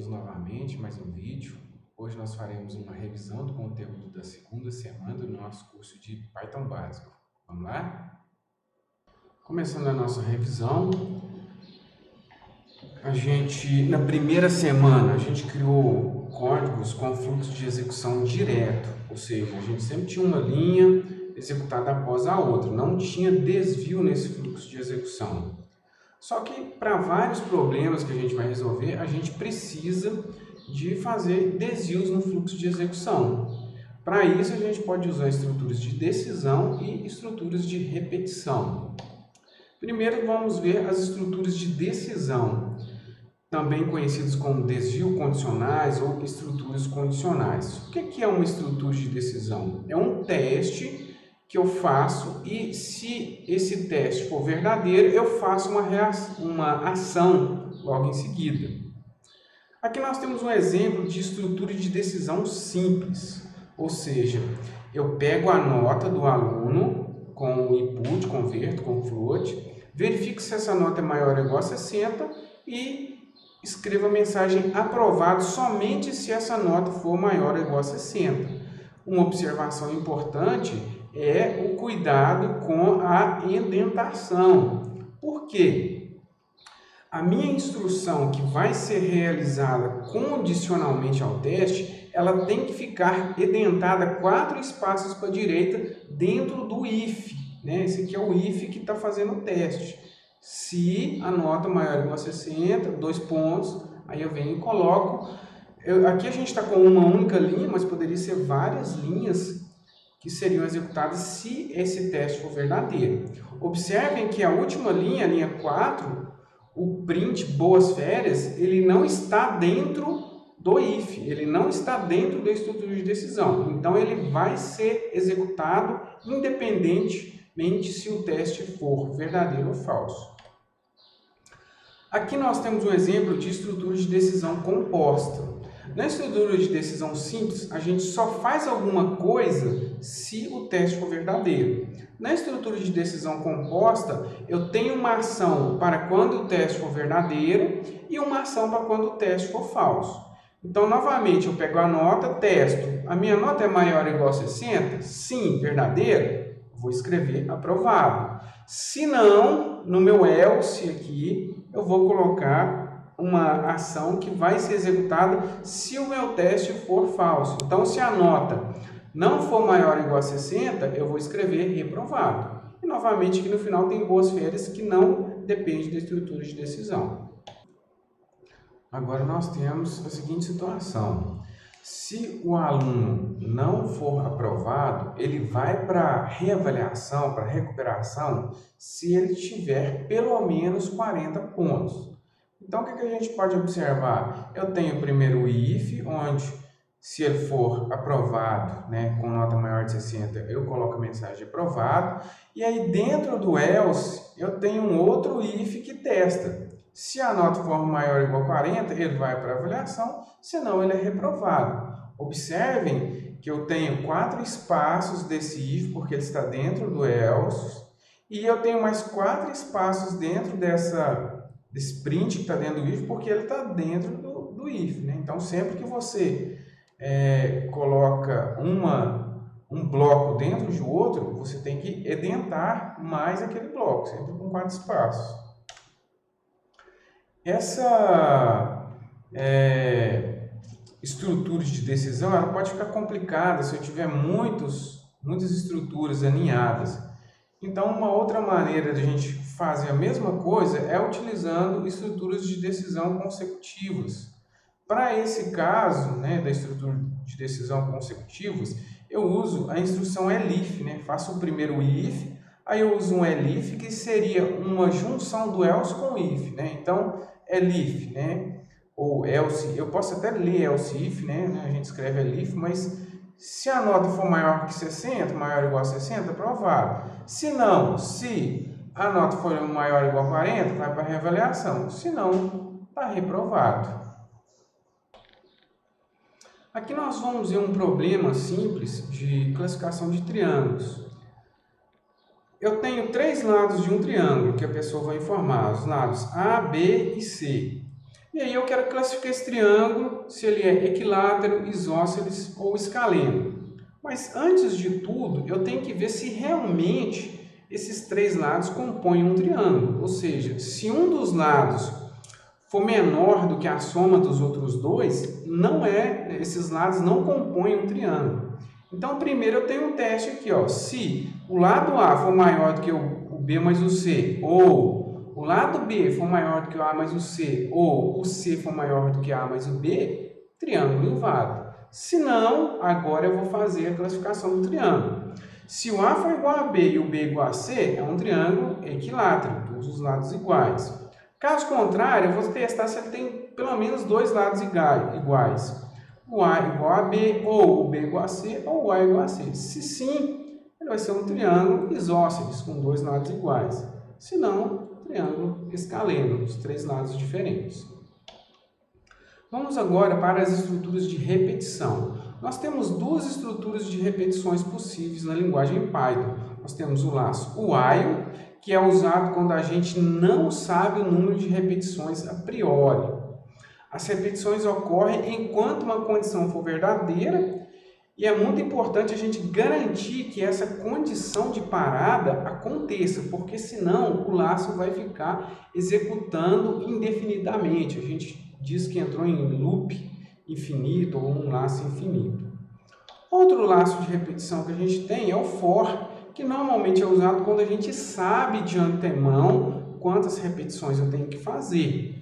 Novamente mais um vídeo. Hoje nós faremos uma revisão do conteúdo da segunda semana do nosso curso de Python básico. Vamos lá? Começando a nossa revisão, na primeira semana, a gente criou códigos com fluxo de execução direto, ou seja, a gente sempre tinha uma linha executada após a outra, não tinha desvio nesse fluxo de execução. Só que para vários problemas que a gente vai resolver, a gente precisa de fazer desvios no fluxo de execução. Para isso, a gente pode usar estruturas de decisão e estruturas de repetição. Primeiro, vamos ver as estruturas de decisão, também conhecidas como desvio condicionais ou estruturas condicionais. O que é uma estrutura de decisão? É um teste que eu faço e, se esse teste for verdadeiro, eu faço uma ação logo em seguida. Aqui nós temos um exemplo de estrutura de decisão simples, ou seja, eu pego a nota do aluno com o input, converto com float, verifico se essa nota é maior ou igual a 60 e escrevo a mensagem aprovado somente se essa nota for maior ou igual a 60. Uma observação importante é o cuidado com a indentação. Por quê? A minha instrução que vai ser realizada condicionalmente ao teste, ela tem que ficar edentada 4 espaços para a direita dentro do if. Esse aqui é o if que está fazendo o teste. Se a nota maior ou igual a 60, 2 pontos, aí eu venho e coloco. Aqui a gente está com uma única linha, mas poderia ser várias linhas que seriam executadas se esse teste for verdadeiro. Observem que a última linha, a linha 4, o print boas férias, ele não está dentro do if, ele não está dentro da estrutura de decisão. Então, ele vai ser executado independentemente se o teste for verdadeiro ou falso. Aqui nós temos um exemplo de estrutura de decisão composta. Na estrutura de decisão simples, a gente só faz alguma coisa se o teste for verdadeiro. Na estrutura de decisão composta, eu tenho uma ação para quando o teste for verdadeiro e uma ação para quando o teste for falso. Então, novamente, eu pego a nota, testo. A minha nota é maior ou igual a 60? Sim, verdadeiro? Vou escrever aprovado. Se não, no meu else aqui, eu vou colocar uma ação que vai ser executada se o meu teste for falso. Então, se a nota não for maior ou igual a 60, eu vou escrever reprovado. E, novamente, aqui no final tem boas férias que não depende da estrutura de decisão. Agora, nós temos a seguinte situação. Se o aluno não for aprovado, ele vai para reavaliação, para recuperação, se ele tiver pelo menos 40 pontos. Então, o que a gente pode observar? Eu tenho primeiro o if, onde, se ele for aprovado, com nota maior de 60, eu coloco a mensagem aprovado. E aí, dentro do else, eu tenho um outro if que testa. Se a nota for maior ou igual a 40, ele vai para a avaliação, senão ele é reprovado. Observem que eu tenho 4 espaços desse if, porque ele está dentro do else, e eu tenho mais 4 espaços dentro desse print que está dentro do if, porque ele está dentro do if. Então, sempre que você coloca um bloco dentro de outro, você tem que edentar mais aquele bloco, sempre com 4 espaços. Essa estrutura de decisão ela pode ficar complicada se eu tiver muitas estruturas alinhadas. Então, uma outra maneira de a gente fazer a mesma coisa é utilizando estruturas de decisão consecutivas. Para esse caso, da estrutura de decisão consecutivas, eu uso a instrução elif, faço o primeiro if, aí eu uso um elif que seria uma junção do else com o if, Então, elif, ou else, eu posso até ler else if, a gente escreve elif, mas se a nota for maior que 60, maior ou igual a 60, aprovado. Se não, se a nota for maior ou igual a 40, vai para a reavaliação. Se não, está reprovado. Aqui nós vamos ver um problema simples de classificação de triângulos. Eu tenho 3 lados de um triângulo que a pessoa vai informar, os lados A, B e C. E aí eu quero classificar esse triângulo, se ele é equilátero, isósceles ou escaleno. Mas antes de tudo, eu tenho que ver se realmente esses três lados compõem um triângulo. Ou seja, se um dos lados for menor do que a soma dos outros dois, esses lados não compõem um triângulo. Então, primeiro eu tenho um teste aqui, ó. Se o lado A for maior do que o B mais o C, ou o lado B for maior do que o A mais o C, ou o C for maior do que A mais o B, triângulo inválido. Se não, agora eu vou fazer a classificação do triângulo. Se o A for igual a B e o B igual a C, é um triângulo equilátero, todos os lados iguais. Caso contrário, eu vou testar se ele tem pelo menos dois lados iguais. O A igual a B, ou o B igual a C, ou o A igual a C. Se sim, ele vai ser um triângulo isósceles, com dois lados iguais. Se não, triângulo escaleno, os três lados diferentes. Vamos agora para as estruturas de repetição. Nós temos duas estruturas de repetições possíveis na linguagem Python. Nós temos o laço while, que é usado quando a gente não sabe o número de repetições a priori. As repetições ocorrem enquanto uma condição for verdadeira e é muito importante a gente garantir que essa condição de parada aconteça, porque senão o laço vai ficar executando indefinidamente. A gente diz que entrou em loop infinito ou um laço infinito. Outro laço de repetição que a gente tem é o for, que normalmente é usado quando a gente sabe de antemão quantas repetições eu tenho que fazer.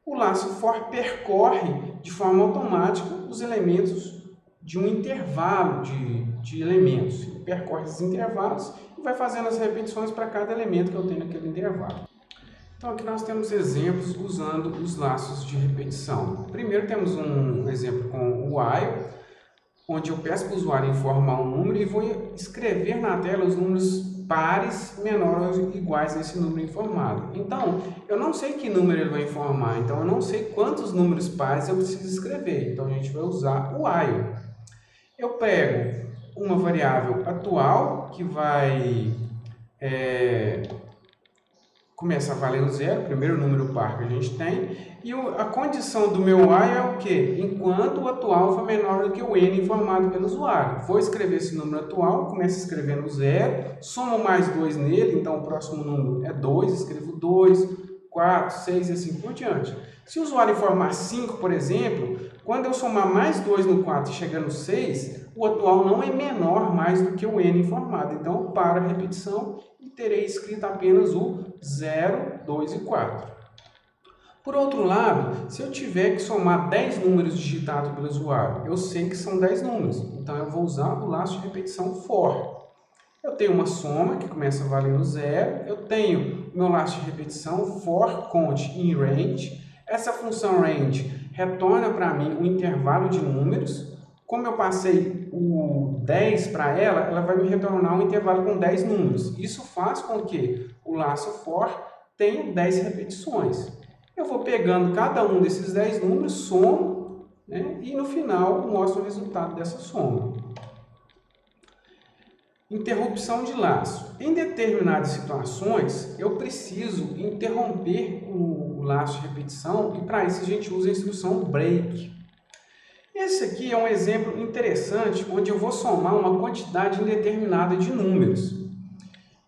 O laço for percorre de forma automática os elementos de um intervalo de elementos. Ele percorre esses intervalos e vai fazendo as repetições para cada elemento que eu tenho naquele intervalo. Então aqui nós temos exemplos usando os laços de repetição. Primeiro temos um exemplo com o while, onde eu peço para o usuário informar um número e vou escrever na tela os números pares menores ou iguais a esse número informado. Então, eu não sei que número ele vai informar, então eu não sei quantos números pares eu preciso escrever. Então, a gente vai usar o while. Eu pego uma variável atual, que vai começar valendo zero, o primeiro número par que a gente tem, e a condição do meu while é o quê? Enquanto o atual for menor do que o n informado pelo usuário. Vou escrever esse número atual, começo escrevendo zero, somo mais 2 nele, então o próximo número é 2, escrevo 2, 4, 6 e assim por diante. Se o usuário informar 5, por exemplo, quando eu somar mais 2 no 4 e chegar no 6, o atual não é menor mais do que o n informado. Então, eu paro a repetição e terei escrito apenas o 0, 2 e 4. Por outro lado, se eu tiver que somar 10 números digitados pelo usuário, eu sei que são 10 números. Então, eu vou usar o laço de repetição for. Eu tenho uma soma que começa valendo 0. Eu tenho meu laço de repetição for count in range. Essa função range retorna para mim um intervalo de números. Como eu passei o 10 para ela, ela vai me retornar um intervalo com 10 números. Isso faz com que o laço for tenha 10 repetições. Eu vou pegando cada um desses 10 números, somo, né, e no final mostro o resultado dessa soma. Interrupção de laço. Em determinadas situações, eu preciso interromper o laço de repetição e para isso a gente usa a instrução break. Esse aqui é um exemplo interessante onde eu vou somar uma quantidade indeterminada de números.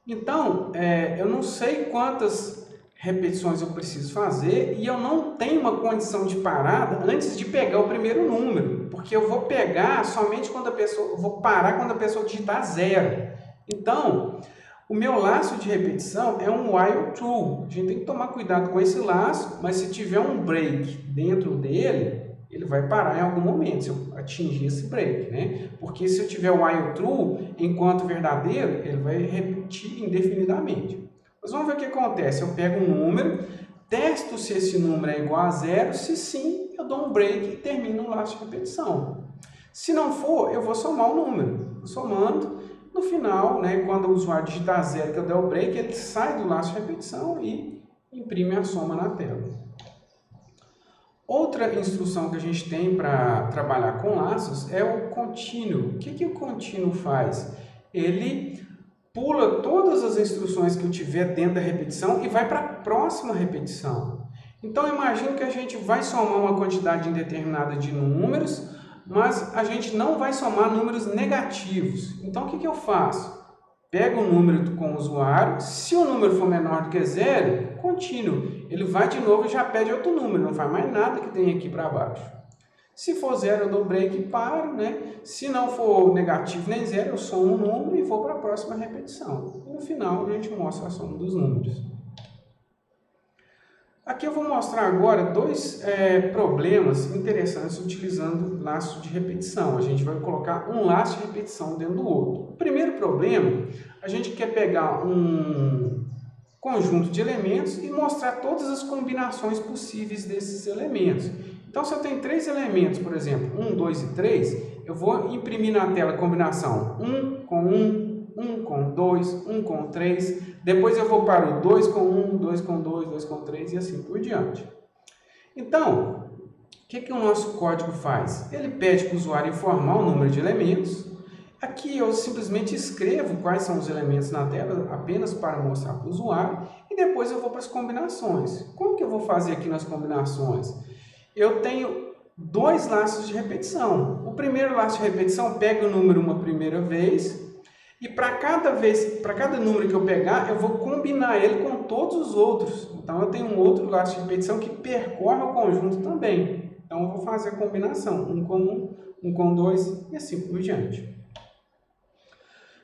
Então, eu não sei quantas repetições eu preciso fazer e eu não tenho uma condição de parada antes de pegar o primeiro número, porque eu vou pegar somente quando vou parar quando a pessoa digitar 0. Então, o meu laço de repetição é um while true. A gente tem que tomar cuidado com esse laço, mas se tiver um break dentro dele, ele vai parar em algum momento, se eu atingir esse break, né? Porque se eu tiver o while true enquanto verdadeiro, ele vai repetir indefinidamente. Mas vamos ver o que acontece. Eu pego um número, testo se esse número é igual a 0, se sim, eu dou um break e termino o laço de repetição. Se não for, eu vou somar o número. Somando, no final, né, quando o usuário digitar 0 que eu der o break, ele sai do laço de repetição e imprime a soma na tela. Outra instrução que a gente tem para trabalhar com laços é o contínuo. O que o contínuo faz? Ele pula todas as instruções que eu tiver dentro da repetição e vai para a próxima repetição. Então, imagine que a gente vai somar uma quantidade indeterminada de números, mas a gente não vai somar números negativos. Então, o que eu faço? Pego o número com o usuário, se o número for menor do que zero, contínuo. Ele vai de novo e já pede outro número, não faz mais nada que tem aqui para baixo. Se for zero, eu dou break e paro, né? Se não for negativo nem zero, eu somo um número e vou para a próxima repetição. E no final, a gente mostra a soma dos números. Aqui eu vou mostrar agora dois problemas interessantes utilizando laço de repetição. A gente vai colocar um laço de repetição dentro do outro. O primeiro problema, a gente quer pegar um conjunto de elementos e mostrar todas as combinações possíveis desses elementos. Então, se eu tenho três elementos, por exemplo, 1, 2 e 3, eu vou imprimir na tela a combinação 1 com 1, 1 com 2, 1 com 3. Depois eu vou para o 2 com 1, 2 com 2, 2 com 3 e assim por diante. Então, o que o nosso código faz? Ele pede para o usuário informar o número de elementos. Aqui eu simplesmente escrevo quais são os elementos na tela, apenas para mostrar para o usuário. E depois eu vou para as combinações. Como que eu vou fazer aqui nas combinações? Eu tenho dois laços de repetição. O primeiro laço de repetição pega o número uma primeira vez. E para cada número que eu pegar, eu vou combinar ele com todos os outros. Então, eu tenho um outro laço de repetição que percorre o conjunto também. Então, eu vou fazer a combinação, 1 com 1, 1 com 2 e assim por diante.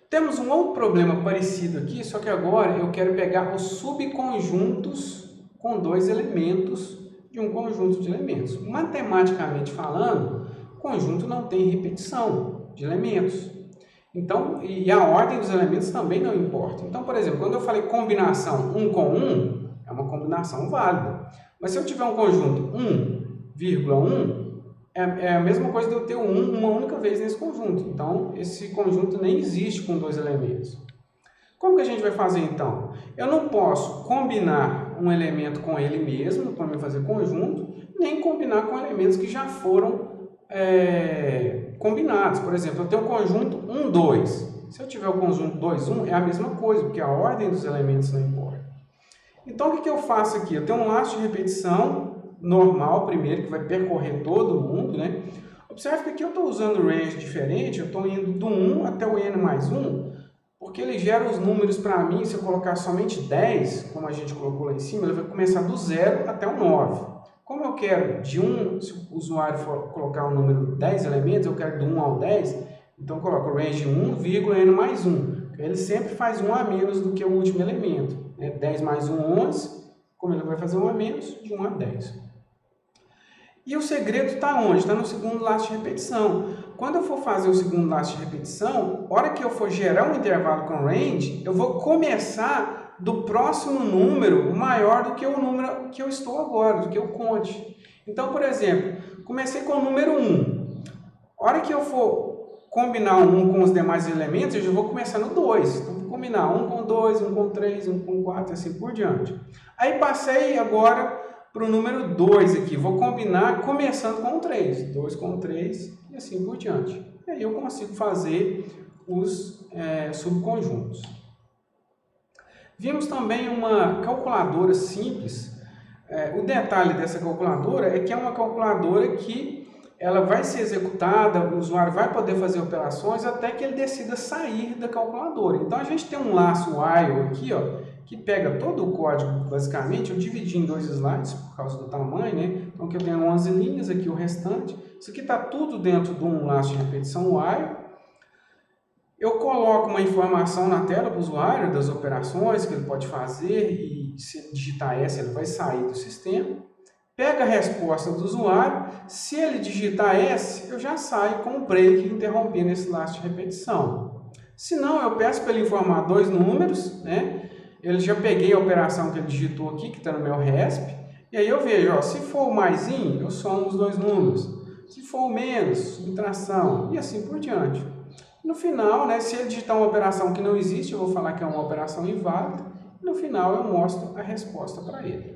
Temos um outro problema parecido aqui, só que agora eu quero pegar os subconjuntos com dois elementos de um conjunto de elementos. Matematicamente falando, o conjunto não tem repetição de elementos. Então, e a ordem dos elementos também não importa. Então, por exemplo, quando eu falei combinação 1 com 1, é uma combinação válida. Mas se eu tiver um conjunto 1,1, é a mesma coisa de eu ter o 1 uma única vez nesse conjunto. Então, esse conjunto nem existe com dois elementos. Como que a gente vai fazer então? Eu não posso combinar um elemento com ele mesmo, para me fazer conjunto, nem combinar com elementos que já foram combinados. Por exemplo, eu tenho um conjunto 1, 2. Se eu tiver o conjunto 2, 1, é a mesma coisa, porque a ordem dos elementos não importa. Então, o que eu faço aqui? Eu tenho um laço de repetição normal primeiro, que vai percorrer todo mundo, né? Observe que aqui eu estou usando range diferente, eu estou indo do 1 até o n mais 1, porque ele gera os números para mim, se eu colocar somente 10, como a gente colocou lá em cima, ele vai começar do 0 até o 9. Como eu quero de 1, se o usuário for colocar um número 10 elementos, eu quero do 1 ao 10, então eu coloco o range 1, n mais 1. Ele sempre faz 1 a menos do que o último elemento. 10 mais 1, 11, como ele vai fazer 1 a menos, de 1 a 10. E o segredo está onde? Está no segundo laço de repetição. Quando eu for fazer o segundo laço de repetição, a hora que eu for gerar um intervalo com range, eu vou começar do próximo número maior do que o número que eu estou agora, do que eu conte. Então, por exemplo, comecei com o número 1. A hora que eu for combinar o 1 com os demais elementos, eu já vou começar no 2. Então, vou combinar 1 com 2, 1 com 3, 1 com 4 e assim por diante. Aí passei agora para o número 2 aqui. Vou combinar começando com o 3. 2 com 3 e assim por diante. E aí eu consigo fazer os subconjuntos. Vimos também uma calculadora simples. O detalhe dessa calculadora é que é uma calculadora que ela vai ser executada, o usuário vai poder fazer operações até que ele decida sair da calculadora. Então, a gente tem um laço while aqui, ó, que pega todo o código, basicamente. Eu dividi em 2 slides por causa do tamanho, né? Então, aqui eu tenho 11 linhas, aqui o restante. Isso aqui está tudo dentro de um laço de repetição while. Eu coloco uma informação na tela para o usuário das operações que ele pode fazer e se ele digitar essa, ele vai sair do sistema. Pega a resposta do usuário, se ele digitar essa, eu já saio com o break interrompendo esse laço de repetição. Se não, eu peço para ele informar 2 números, né? Eu já peguei a operação que ele digitou aqui, que está no meu RESP, e aí eu vejo, ó, se for o maisinho, eu somo os 2 números. Se for o menos, subtração, e assim por diante. No final, né, se ele digitar uma operação que não existe, eu vou falar que é uma operação inválida. E no final eu mostro a resposta para ele.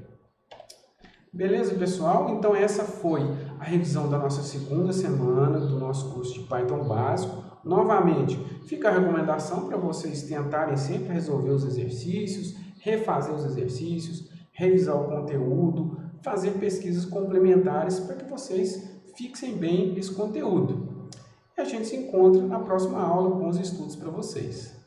Beleza, pessoal? Então essa foi a revisão da nossa segunda semana do nosso curso de Python básico. Novamente, fica a recomendação para vocês tentarem sempre resolver os exercícios, refazer os exercícios, revisar o conteúdo, fazer pesquisas complementares para que vocês fixem bem esse conteúdo. E a gente se encontra na próxima aula. Bons estudos para vocês!